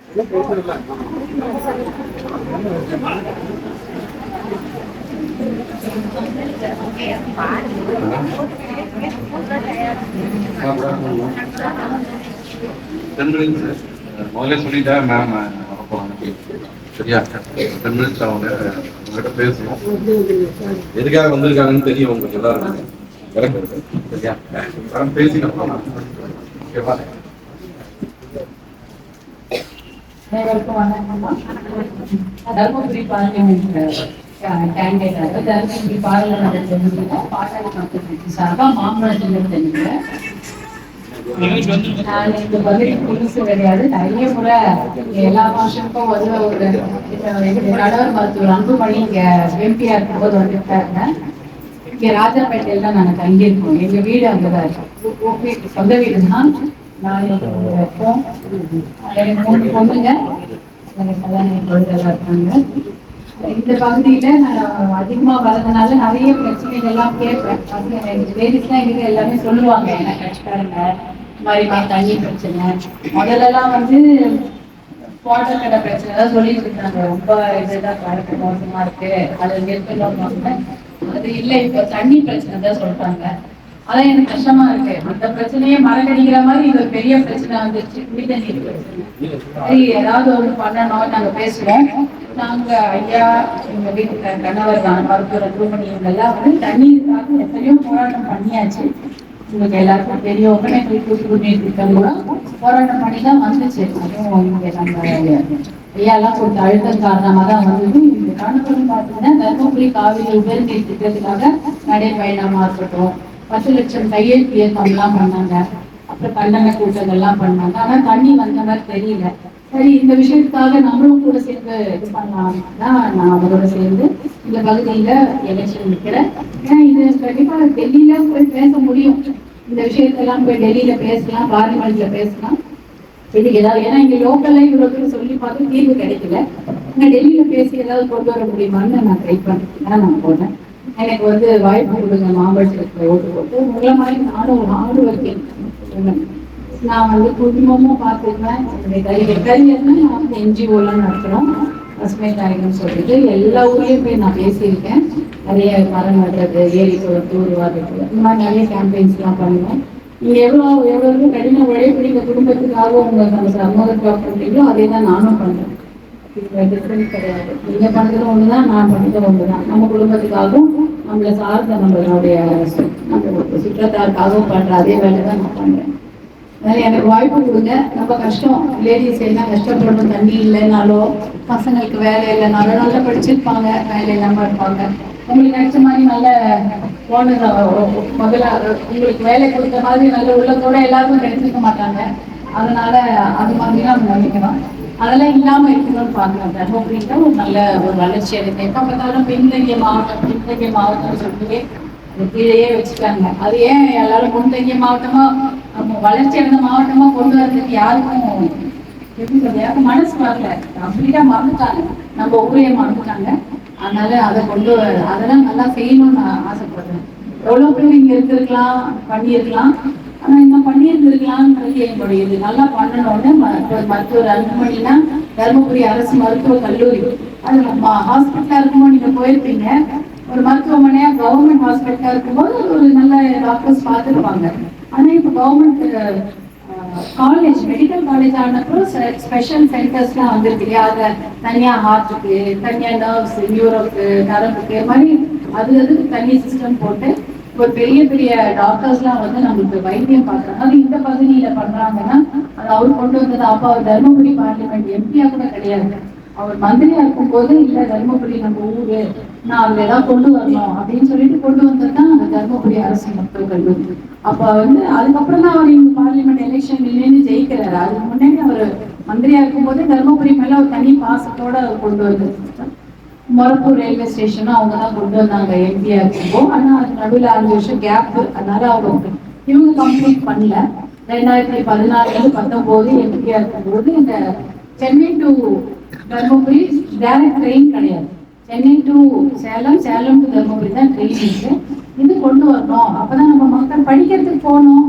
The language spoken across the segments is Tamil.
முதல்ல சொல்லிட்டா மேம் வரப்போறாங்க. சரியா? 10 minutes அவங்க உங்ககிட்ட பேசணும். எதுக்காக வந்திருக்காங்கன்னு தெரியும் உங்களுக்கு எல்லாருக்கும். கரெக்ட். சரியா? பேசிக்கலாம். ஓகேவா? அனைவருக்கும் வணக்கம்மா. தர்மபுரி பார்லிமெண்ட் கேண்டிடேட்டாக தர்மபுரி பாராளுமன்ற தொகுதியில பாட்டாளி மக்கள் கட்சி சார்பாக மாம்பழத்தில் தெரிவிக்கிறேன். நான் இந்த பகுதி புதுசு கிடையாது. நிறைய முறை எல்லா மாசத்துக்கும் ஒரு கடவுள் மருத்துவர் அன்புமணி இங்க எம்பியா இருக்கும்போது வந்துட்டாருங்க. இங்க ராஜாப்பேட்டையில தான் நாங்கள் தங்கியிருக்கோம். எங்க வீடு அங்கதான் இருக்கு. சொந்த வீடு தான். நான் இருக்கோம். எனக்கு 3 பொண்ணுங்க. எனக்கு கல்யாணம் பொழுதெல்லாம் இருக்காங்க. இந்த பகுதியில நான் அதிகமா வர்றதுனால நிறைய பிரச்சனைகள் எல்லாம் கேட்பேன். லேடிஸ்லாம் இங்க எல்லாமே சொல்லுவாங்க, என்ன கட்சிக்காரங்க இந்த மாதிரி தண்ணி பிரச்சனை. முதல்லலாம் வாட்டர் கடை பிரச்சனை தான் சொல்லிட்டு இருக்காங்க. ரொம்ப இதுதான் கணக்கு மோசமா இருக்கு, அது நிறுத்தணும். அது இல்லை, இப்போ தண்ணி பிரச்சனை தான் சொல்றாங்க. அதான் எனக்கு கஷ்டமா இருக்கு. அந்த பிரச்சனையே மறக்கடிக்கிற மாதிரி இது ஒரு பெரிய பிரச்சனை வந்துருச்சு, குடிநீர் பிரச்சனை. சரி, ஏதாவது ஒன்று பண்ணணும். நாங்க பேசுவோம். நாங்க ஐயா, எங்க வீட்டுல கணவர் மருத்துவர் அன்புமணி இவங்கெல்லாம் தண்ணீருக்காக எத்தனையோ போராட்டம் பண்ணியாச்சு. உங்களுக்கு எல்லாருக்கும் தெரியும். ஒகேனக்கல் கூட்டு குடிநீர் திட்டம் கூட போராட்டம் பண்ணி தான் வந்துச்சு. அதுவும் இங்க நம்ம ஐயா எல்லாம் கொஞ்சம் அழுத்தம் காரணமா தான் வந்தது. இந்த கணக்கு பார்த்தீங்கன்னா தர்மபுரி காவிரி உபரிநீர் திட்டத்துக்காக நடைபயணமா இருக்கட்டும், 10 லட்சம் கையெழுத்து இயக்கம்லாம் பண்ணாங்க. அப்புறம் கண்டன கூட்டங்கள்லாம் பண்ணாங்க. ஆனா தண்ணி வந்த மாதிரி தெரியல. சரி, இந்த விஷயத்துக்காக நம்மளும் கூட சேர்ந்து இது பண்ணலாம்னா நான் அவரோட சேர்ந்து இந்த பகுதியில எலெக்ஷன் நிற்கிறேன். ஏன்னா இது கண்டிப்பா டெல்லியில போய் பேச முடியும். இந்த விஷயத்தெல்லாம் போய் டெல்லியில பேசலாம், பார்லிமெண்ட்ல பேசலாம். இதுக்கு ஏதாவது, ஏன்னா இங்க லோக்கல்ல இவ்வளவு பேர் சொல்லி பார்த்து தீர்வு கிடைக்கல. ஆனா டெல்லியில பேசி ஏதாவது கொண்டு வர முடியுமான்னு நான் ட்ரை பண்ணிட்டு நான் போனேன். எனக்கு வாய்ப்பு கொடுங்க, மாம்பழத்துக்கு ஓட்டு போட்டு. உங்களை மாதிரி நானும் ஆடு வைக்கேன். நான் குடும்பமும் பார்த்துருக்கேன். கரியர்னா நான் என்ஜிஓலாம் நடத்துகிறோம். பசுமை தாயகம் சொல்லிட்டு எல்லா ஊர்லேயும் போய் நான் பேசியிருக்கேன். நிறைய மரம் நடுறது, ஏரி தூர் வாடுறது, இந்த மாதிரி நிறைய கேம்பெயின்ஸ்லாம் பண்ணுவேன். நீங்கள் எவ்வளோ கடின உழைப்பு இந்த குடும்பத்துக்காக உங்களுக்கு நம்ம சமூகத்துக்காக பண்ணுறீங்களோ அதே தான் நானும் பண்ணுறேன். டிஃப்ரெண்ட் கிடையாது. நீங்கள் பண்ணுறதும் ஒன்று தான், நான் பண்ணுறதும் ஒன்று தான். நம்ம குடும்பத்துக்காகவும் நம்மளை சார்ந்த நம்மளுடைய சுற்றத்தாருக்காகவும் பண்ணுற அதே வேலை தான் நான் பண்ணுறேன். அதனால எனக்கு வாய்ப்பு கொடுங்க. ரொம்ப கஷ்டம். லேடிஸ் எல்லாம் கஷ்டப்படணும். தண்ணி இல்லைனாலோ, பசங்களுக்கு வேலை இல்லைனாலோ, நல்லா படிச்சிருப்பாங்க, வேலை இல்லாமல் இருப்பாங்க. உங்களுக்கு நினைச்ச மாதிரி நல்ல ஓனர் முதல்ல உங்களுக்கு வேலை கொடுத்த மாதிரி நல்ல உள்ளத்தோட எல்லாருக்கும் கிடைச்சிருக்க மாட்டாங்க. அதனால அது மாதிரிலாம் நம்ம நினைக்கலாம். அதெல்லாம் இல்லாமல் இருக்கணும்னு பார்க்குறேன். தர்மபுரின்ற ஒரு நல்ல ஒரு வளர்ச்சி அடைந்து எப்போ பார்த்தாலும் பின்தங்கிய மாவட்டம் சொல்லி கீழேயே வச்சுட்டாங்க. அது ஏன் எல்லாரும் முன்தங்கிய மாவட்டமா வளர்ச்சி அடைந்த மாவட்டமா கொண்டு வரதுக்கு யாருக்கும் எப்படி சொல்றது, யாருக்கும் மனசு வரல. கம்ப்ளீட்டா மறந்துட்டாங்க, நம்ம ஊரையே மறந்துட்டாங்க. அதனால அதை அதெல்லாம் நல்லா செய்யணும்னு நான் ஆசைப்படுறேன். எவ்வளவு பேர் இங்க இருந்திருக்கலாம், பண்ணியிருக்கலாம். ஆனா இன்னும் பண்ணியிருந்திருக்கலாம்ன்றது என்னுடைய இது. நல்லா பண்ணணும்னு மருத்துவர் அன்புமணினா தர்மபுரி அரசு மருத்துவக் கல்லூரி, அது ஹாஸ்பிட்டலா இருக்கும்போது நீங்க போயிருப்பீங்க. ஒரு மருத்துவமனையா கவர்மெண்ட் ஹாஸ்பிட்டலா இருக்கும்போது ஒரு நல்ல டாக்டர்ஸ் பார்த்துருப்பாங்க. ஆனா இப்போ கவர்மெண்ட் காலேஜ், மெடிக்கல் காலேஜ் ஆனப்போ ஸ்பெஷல் சென்டர்ஸ்லாம் வந்துருக்கு இல்லையா? அதை தனியா ஹார்ட்டுக்கு, தனியா நர்வ்ஸ், நியூரோக்கு, நரம்புக்கு, இது மாதிரி அதுக்கு தனி சிஸ்டம் போட்டு ஒரு பெரிய பெரிய டாக்டர்ஸ்லாம் நம்மளுக்கு வைத்தியம் பார்க்குறாங்க. அது இந்த பகுதியில பண்றாங்கன்னா அது அவர் கொண்டு வந்தது. அப்போ அவர் தர்மபுரி பார்லிமெண்ட் எம்பியா கூட கிடையாது. அவர் மந்திரியா இருக்கும் போது இல்ல தர்மபுரி நம்ம ஊரு, நான் அதுல ஏதாவது கொண்டு வரணும் அப்படின்னு சொல்லிட்டு கொண்டு வந்ததுதான் அந்த தர்மபுரி அரசு மருத்துவக் கல்லூரி. அப்ப அதுக்கப்புறம் தான் அவர் இங்க பார்லிமெண்ட் எலெக்ஷன் நின்று ஜெயிக்கிறாரு. அதுக்கு முன்னாடி அவர் மந்திரியா இருக்கும் போது தர்மபுரி மேல ஒரு தனி பாசத்தோட அவர் கொண்டு வந்தது. மொரப்பூர் ரயில்வே ஸ்டேஷனும் அவங்க தான் கொண்டு வந்தாங்க எம்பியா இருக்கும்போது. ஆனா அது நடுவில் 5 வருஷம் கேப். அதனால இவங்க கம்ப்ளீட் பண்ணல. 2014-19 எம்பியா இருக்கும்போது இந்த Chennai to Dharmapuri direct train கிடையாது. சென்னை டு சேலம், சேலம் டு தர்மபுரி தான் ட்ரெயின் இருக்கு. இது கொண்டு வரணும். அப்பதான் நம்ம மக்கள் படிக்கிறதுக்கு போகணும்,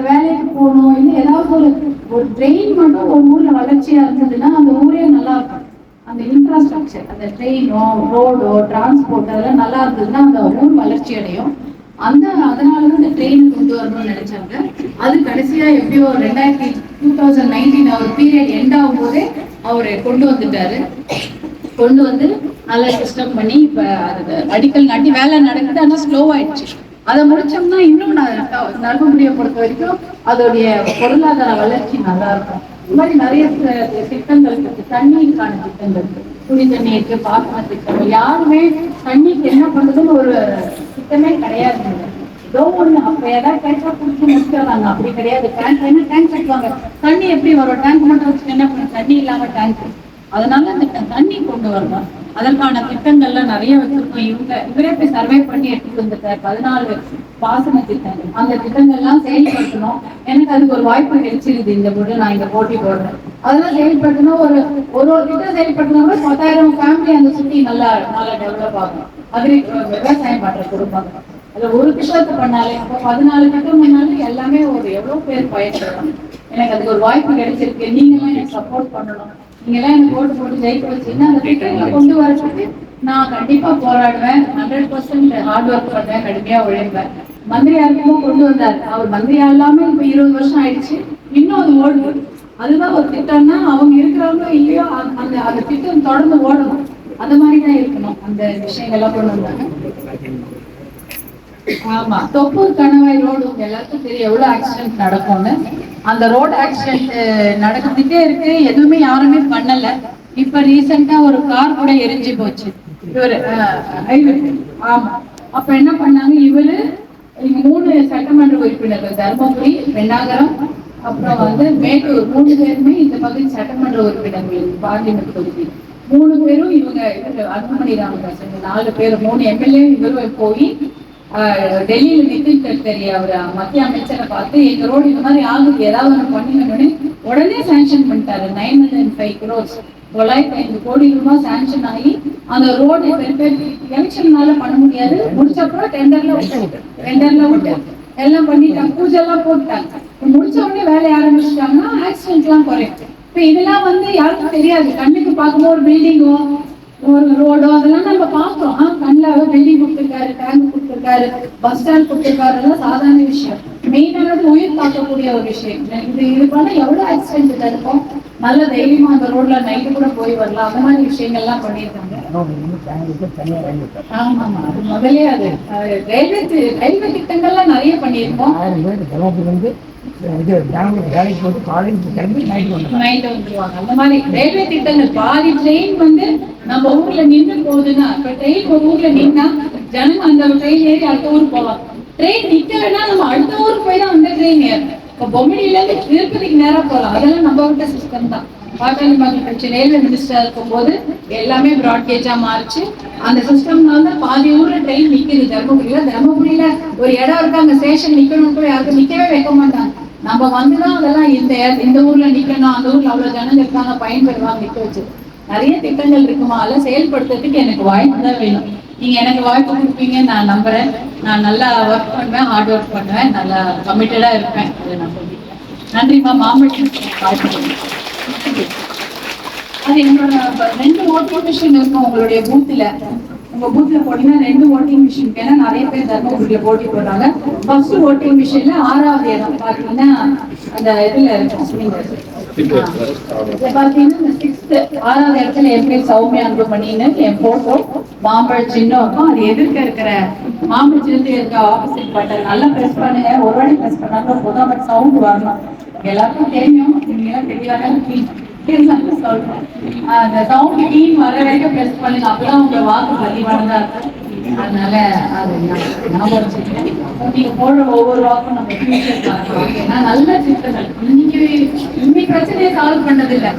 வேலைக்கு போகணும், இல்லை ஏதாவது ஒரு ட்ரெயின் மட்டும் ஒரு ஊர்ல வளர்ச்சியா இருந்ததுன்னா அந்த ஊரே நல்லா இருக்கும். அந்த இன்ஃப்ராஸ்ட்ரக்சர், அந்த ட்ரெயினோ ரோடோ டிரான்ஸ்போர்ட் அதெல்லாம் நல்லா இருந்ததுன்னா அந்த ஊர் வளர்ச்சி அடையும். அதனாலதான் இந்த ட்ரெயின் கொண்டு வரணும்னு நினைச்சாங்க. அது கடைசியா எப்படியோ 2019 அவர் பீரியட் எண்ட் ஆகும் போதே அவரு கொண்டு வந்துட்டாரு. கொண்டு வந்து நல்ல சிஸ்டம் பண்ணி இப்ப அது அடிக்கல் நாட்டி வேலை நடக்குது. ஆனா ஸ்லோ ஆயிடுச்சு. அதை முடிச்சோம்னா இன்னும் தர்மபுரியை பொறுத்த வரைக்கும் அதோடைய பொருளாதார வளர்ச்சி நல்லா இருக்கும். இந்த மாதிரி நிறைய திட்டங்கள் இருக்கு. தண்ணீருக்கான திட்டங்கள், குடி தண்ணீருக்கு பாசன திட்டம், யாருமே தண்ணிக்கு என்ன பண்றதுன்னு ஒரு திட்டமே கிடையாது. ஏதோ ஒண்ணு அப்ப ஏதாவது கேட்டா குடிச்சு முடிச்சிடறாங்க. அப்படி கிடையாது. டேங்க் கட்டுவாங்க. தண்ணி எப்படி வரும்? டேங்க் மட்டும் வச்சுட்டு என்ன பண்ணும்? தண்ணி இல்லாம டேங்க். அதனால அந்த தண்ணி கொண்டு வரணும். அதற்கான திட்டங்கள்லாம் நிறைய வச்சிருக்கோம். இவரே போய் சர்வே பண்ணி எடுத்துட்டு வந்துட்டார். 14 பாசன திட்டங்கள். அந்த திட்டங்கள்லாம் செயல்படுத்தணும். எனக்கு அதுக்கு ஒரு வாய்ப்பு கிடைச்சிருது. இந்த போட்டு நான் இங்க போட்டி போடுறேன். அதெல்லாம் செயல்படுத்தணும். ஒரு திட்டம் செயல்படுத்தினா கூட 10,000 ஃபேமிலி அந்த சுத்தி நல்லா டெவலப் ஆகும். விவசாயம் பண்ற குடும்பம் அதுல ஒரு திட்டத்தை பண்ணாலே அப்போ 14 திட்டம் பண்ணாலும் எல்லாமே எவ்வளவு பேர் பயன்படுறாங்க. எனக்கு அதுக்கு ஒரு வாய்ப்பு கிடைச்சிருக்கு. நீங்க எல்லாம் எனக்கு சப்போர்ட் பண்ணணும். நீங்க எல்லாம் எனக்கு போட்டு ஜெயிக்க வச்சீங்கன்னா அந்த திட்டங்களை கொண்டு வரதுக்கு நான் கண்டிப்பா போராடுவேன். 100% ஹார்ட் ஒர்க் பண்ணுவேன், கடுமையா உழைப்பேன். மந்திரியாருக்கும் கொண்டு வந்தார். அவர் மந்திரியா இல்லாம இப்ப 20 வருஷம் ஆயிடுச்சு. இன்னும் அது ஓடுது. அதுதான் ஒரு திட்டம்னா அவங்க இருக்கிறவங்க இல்லையோ அந்த திட்டம் தொடர்ந்து ஓடணும். அந்த மாதிரிதான் இருக்கணும். அந்த விஷயங்கள்லாம் கொண்டு வந்தாங்க. ஆமா, தொப்பூர் கணவாய் ரோடு எல்லாருக்கும் தெரியும் எவ்வளவு ஆக்சிடென்ட் நடக்கும்னு. அந்த ரோடு ஆக்சிடென்ட் நடந்துட்டே இருக்கு. எதுவுமே யாருமே பண்ணல. இப்ப ரீசெண்டா ஒரு கார் கூட எரிஞ்சு போச்சு. இவரு ஆமா, அப்ப என்ன பண்ணாங்க? இவரு 3 சட்டமன்ற உறுப்பினர்கள், தர்மபுரி, பெண்ணாகரம், அப்புறம் மேட்டூர், 3 பேருமே இந்த பகுதி சட்டமன்ற உறுப்பினர்கள், பார்லிமெண்ட் தொகுதி 3 பேரும் இவங்க அன்புமணி ராமதாஸ் 4 பேர் 3 எம்எல்ஏ இவரும் போய் டெல்லியில நிதின் கட்கரி அவர் மத்திய அமைச்சரை பார்த்து எங்க ரோடு இந்த மாதிரி ஆகுது, ஏதாவது ஒன்று பண்ணுங்கன்னு உடனே சாங்ஷன் பண்ணிட்டாரு. 905 crores 905 கோடி ரூபாய் சாங்ஷன் ஆகி அந்த ரோடு எலெக்ஷன்னால பண்ண முடியாது. முடிச்சப்பறம் டெண்டர்ல விட்டு எல்லாம் பண்ணிட்டாங்க. பூஜை எல்லாம் போட்டாங்க. முடிச்ச உடனே வேலையை ஆரம்பிச்சிட்டாங்கன்னா ஆக்சிடென்ட் எல்லாம் குறையும். இப்ப இதெல்லாம் யாருக்கும் தெரியாது. கண்ணுக்கு பார்க்கும்போது ஒரு பில்டிங்கோ ஒரு ரோடோ அதெல்லாம் நம்ம பார்க்கிறோம். கண்ணில் பில்டிங் கொடுத்துருக்காரு, டேங்க் கொடுத்துருக்காரு, பஸ் ஸ்டாண்ட் கொடுத்துருக்காரு, அதெல்லாம் சாதாரண விஷயம். மெயினானது உயிர் பார்க்கக்கூடிய ஒரு விஷயம். இது பண்ண எவ்வளவு ஆக்சிடென்ட் இருக்கும். நல்ல தைரியமா அந்த ரோட்ல நைட்டு கூட போய் வரலாம். அந்த மாதிரி விஷயங்கள்லாம் பண்ணியிருக்காங்க. ஆமா ஆமா, அது முதலே அது ரயில்வே திட்டங்கள்லாம் நிறைய பண்ணியிருக்கோம். வேலைக்கு போட்டு காலேஜ் கிளம்பி நைட்டு வந்துருவாங்க. அந்த மாதிரி ரயில்வே திட்டங்கள் பாதி ட்ரெயின் நம்ம ஊர்ல நின்று போகுதுன்னா, இப்ப ட்ரெயின் ஒரு ஊர்ல நின்னா ஜனங்க அந்த ட்ரெயின் ஏறி அடுத்த ஊருக்கு போவாங்க. ட்ரெயின் நிக்கலைன்னா நம்ம அடுத்த ஊருக்கு போய் தான் அந்த ட்ரெயின் ஏறணும். இப்ப பொம்மடியில இருந்து திருப்பதிக்கு நேரம் போகலாம். அதெல்லாம் நம்ம விட்ட சிஸ்டம் தான். பாட்டாளி மக்கள் கட்சி ரயில்வே மினிஸ்டரா இருக்கும் போது எல்லாமே பிராட்கேஜா மாறிச்சு. அந்த சிஸ்டம்னால பாதி ஊர்ல ட்ரெயின் நிக்குது. தர்மபுரியில ஒரு இடம் இருக்கு, அங்க ஸ்டேஷன் நிக்கணும் கூட யாருக்கும் நிக்கவே வைக்க மாட்டாங்க. நம்ம வந்துதான் அதெல்லாம் இந்த ஊர்ல நிக்கணும், அந்த ஊர்ல அவ்வளவு ஜனங்க இருக்காங்க பயன்பெறுவாங்க நிக்க வச்சு. நிறைய திட்டங்கள் இருக்குமா, அதெல்லாம் செயல்படுத்துறதுக்கு எனக்கு வாய்ப்பு தான் வேணும். நீங்க எனக்கு வாய்ப்பு கொடுப்பீங்க நான் நம்புறேன். நான் நல்லா ஒர்க் பண்ணுவேன், ஹார்ட் ஒர்க் பண்ணுவேன், நல்லா கமிட்டடா இருப்பேன். அதை நான் சொல்லிட்டேன். நன்றிமா. மாம்பழம் அது என்னோட 2 ஓட்டிங் மிஷின் இருக்கும் உங்களுடைய பூத்துல. உங்க பூத்துல போட்டீங்கன்னா 2 ஓட்டிங் மிஷின். ஏன்னா நிறைய பேர் தர்மபுரியில போட்டி போடுறாங்க. ஃபர்ஸ்ட் ஓட்டிங் மிஷின்ல 6வது இடம் பாத்தீங்கன்னா அந்த இதுல இருக்கும். பாத்தீங்கன்னா 6வது இடத்துல என் பேர் சௌமியா அன்புமணின்னு என் போட்டோ மாம்பழ சின்னம் இருக்கும். அது எதிர்க்க இருக்கிற மாம்பழ சின்னத்துக்கு இருக்க ஆப்போசிட் பட்டன் நல்லா பிரஸ் பண்ணுங்க. ஒரு வாட்டி பிரஸ் பண்ணாங்க போதும், பட் சவுண்ட் வரணும். எல்லாருக்கும் தெரியும், நீங்க தெரியாத சொல்றேன். அந்த சவுண்ட் டீம் வர வரைக்கும் பிரஸ் பண்ணுங்க. அப்பதான் உங்க வாக்கு பதிவானதா இருக்கும். அதனால அது ஞாபகம் வச்சுக்கிறேன். நீங்க போடுற ஒவ்வொரு வாக்கும் நம்ம ஃபியூச்சர் பார்க்கலாம். ஏன்னா நல்ல திட்டங்கள் இன்னைக்கு பிரச்சனையை சால்வ் பண்ணது இல்லை,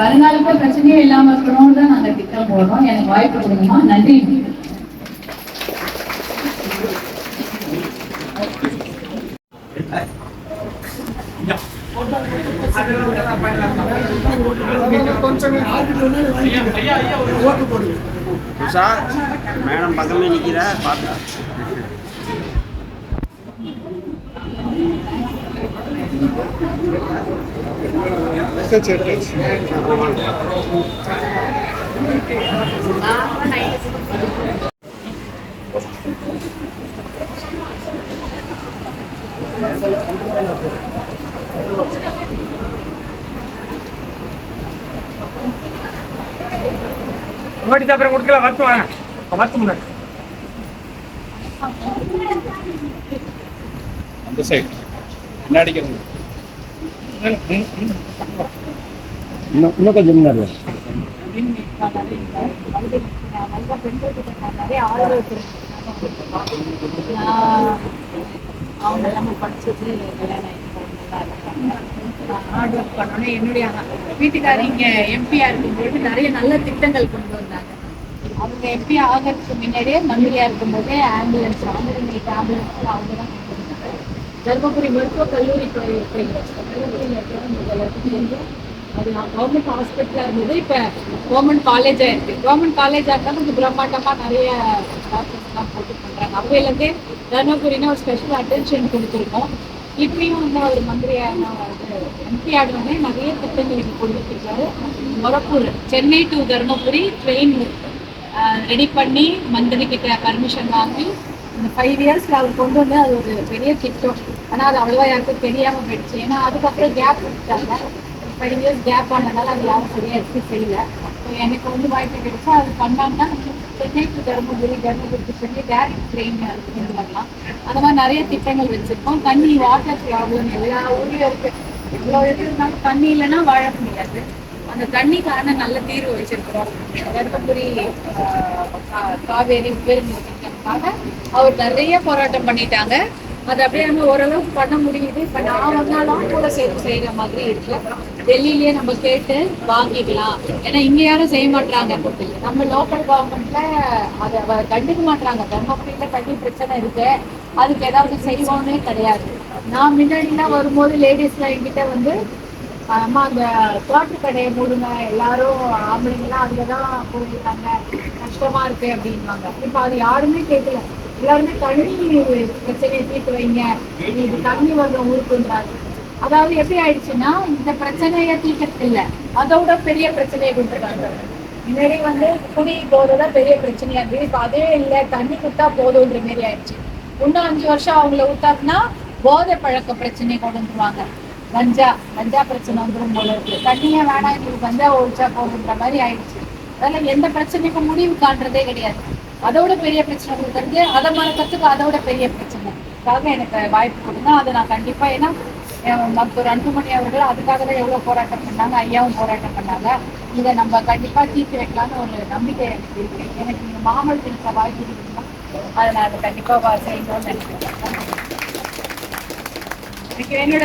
வருங்காலத்துல பிரச்சனையே இல்லாம இருக்கணும்னு தான் நாங்க திட்டம் போடுறோம். எனக்கு வாய்ப்பு கொடுங்கம்மா. நன்றி. மேடம் பக்கமே நிற்கிற பார்த்தா ஓடி அப்புறம் கொடுக்கல வரத்து வாங்க வரத்து முன்னாடி அந்த சைடு என்ன அடிக்கிறது இன்னும் கொஞ்சம் முன்னாடி அவங்க எல்லாமே படிச்சது ஹார்ட் ஒர்க் பண்ணோன்னே என்னுடைய வீட்டுக்காரர் இங்கே எம்பியா இருக்கும்போது நிறைய நல்ல திட்டங்கள் கொண்டு வந்தாங்க. அவங்க எம்பி ஆகிறதுக்கு முன்னாடியே மந்திரியா இருக்கும்போதே ஆம்புலன்ஸ் ஆம்புலன்ஸ் அவங்க தான் கொண்டு வந்தாங்க. தர்மபுரி மருத்துவக் கல்லூரி அது கவர்மெண்ட் ஹாஸ்பிட்டலாக இருந்தது. இப்போ கவர்மெண்ட் காலேஜாக இருக்குது. கவர்மெண்ட் காலேஜாக இருந்தால் கொஞ்சம் பிரம்மாண்டமாக நிறைய டாக்டர்ஸ்லாம் போட்டு பண்ணுறாங்க. அவையிலேருந்தே தர்மபுரினா ஒரு ஸ்பெஷல் அட்டென்ஷன் கொடுத்துருக்கோம். இப்பயும் வந்து அவர் மந்திரியாக எம்பி ஆடுறோடனே நிறைய திட்டங்களுக்கு கொடுத்துருக்காரு. Morappur Chennai to Dharmapuri train ready பண்ணி மந்திரி கிட்ட பர்மிஷன் வாங்கி இந்த 5 இயர்ஸில் அவர் கொண்டு வந்து அது ஒரு பெரிய திட்டம். ஆனால் அது அவ்வளோவா யாருக்கும் தெரியாமல் போயிடுச்சு. ஏன்னா அதுக்கப்புறம் கேப் விட்டாங்க. 5 இயர்ஸ் கேப் ஆனதுனால அது யாரும் சரியாக எடுத்து செய்யல. எனக்கு வந்து வாய்ப்பு கிடைச்சா அது பண்ணாங்கன்னா சென்னை டு தர்மபுரி சொல்லி டேரக்ட் ட்ரெயின் கொண்டு வரலாம். அந்த மாதிரி நிறைய திட்டங்கள் வச்சுருக்கோம். தண்ணி வாட்டர் ப்ராப்ளம் எல்லா ஊர்லேயும் இருக்குது. எவ்வளோ இது இருந்தாலும் தண்ணி இல்லைன்னா வாழ முடியாது. அந்த தண்ணிக்கான நல்ல தீர்வு வச்சிருக்கிறோம். தர்மபுரி காவேரி உபரி திட்டம்காக அவர் நிறைய போராட்டம் பண்ணிட்டாங்க. அது அப்படியே நம்ம ஓரளவுக்கு பண்ண முடியுது. இப்போ நான் வந்தாலும் கூட சேர்த்து செய்கிற மாதிரி இருக்கு. டெல்லியிலேயே நம்ம கேட்டு வாங்கிக்கலாம். ஏன்னா இங்கே யாரும் செய்ய மாட்டாங்க. நம்ம லோக்கல் கவர்மெண்ட்ல அதை கண்டுக்க மாட்டாங்க. தர்மபுரியில் தண்ணி பிரச்சனை இருக்கு, அதுக்கு ஏதாவது செய்வோன்னே கிடையாது. நான் முன்னாடிலாம் வரும்போது லேடிஸ்லாம் என்கிட்ட வந்து அம்மா அந்த தோட்ட கடையை மூடுங்க, எல்லாரும் ஆம்பளைங்கெல்லாம் அதில் தான் போயிருக்காங்க, கஷ்டமா இருக்கு அப்படின்வாங்க. இப்போ அது யாருமே கேட்கல. எல்லாருமே தண்ணி பிரச்சனையை தீர்த்து வைங்க, இது தண்ணி வர்ற ஊருக்குன்றாங்க. அதாவது எப்படி ஆயிடுச்சுன்னா இந்த பிரச்சனையை தீர்க்கறது இல்லை, அதோட பெரிய பிரச்சனையை கொடுத்துருக்காங்க. முன்னாடி வந்து குடி போறதுதான் பெரிய பிரச்சனையா இருக்கு. இப்போ அதே இல்லை, தண்ணி கொடுத்தா போதுன்ற மாரி ஆயிடுச்சு. இன்னும் 5 வருஷம் அவங்கள விட்டாங்கன்னா போதை பழக்க பிரச்சனையை கொண்டு வந்துருவாங்க. கஞ்சா பிரச்சனை வந்துடும் போல இருக்கு. தண்ணியே வேணாம், எங்களுக்கு கஞ்சா ஒழிச்சா போகுன்ற மாதிரி ஆயிடுச்சு. அதெல்லாம் எந்த பிரச்சனைக்கும் முடிவு காண்றதே கிடையாது. அதோட பெரிய பிரச்சனை கொடுக்கறது, அதை மறக்கிறதுக்கு அதோட பெரிய பிரச்சனை. அதுக்காக எனக்கு வாய்ப்பு கொடுங்க. அதை நான் கண்டிப்பா, ஏன்னா மருத்துவர் அன்புமணி அவர்கள் அதுக்காக தான் எவ்வளவு போராட்டம் பண்ணாங்க, ஐயாவும் போராட்டம் பண்ணாங்க. இதை நம்ம கண்டிப்பா தீர்த்து வைக்கலாம்னு ஒரு நம்பிக்கை எனக்கு இருக்கு. எனக்கு நீங்க மாமல்லத்தில் வாய்ப்பு இருக்குன்னா அதை நான் அதை கண்டிப்பா செய்யணும்னு நினைக்கிறேன். எனக்கு என்னோட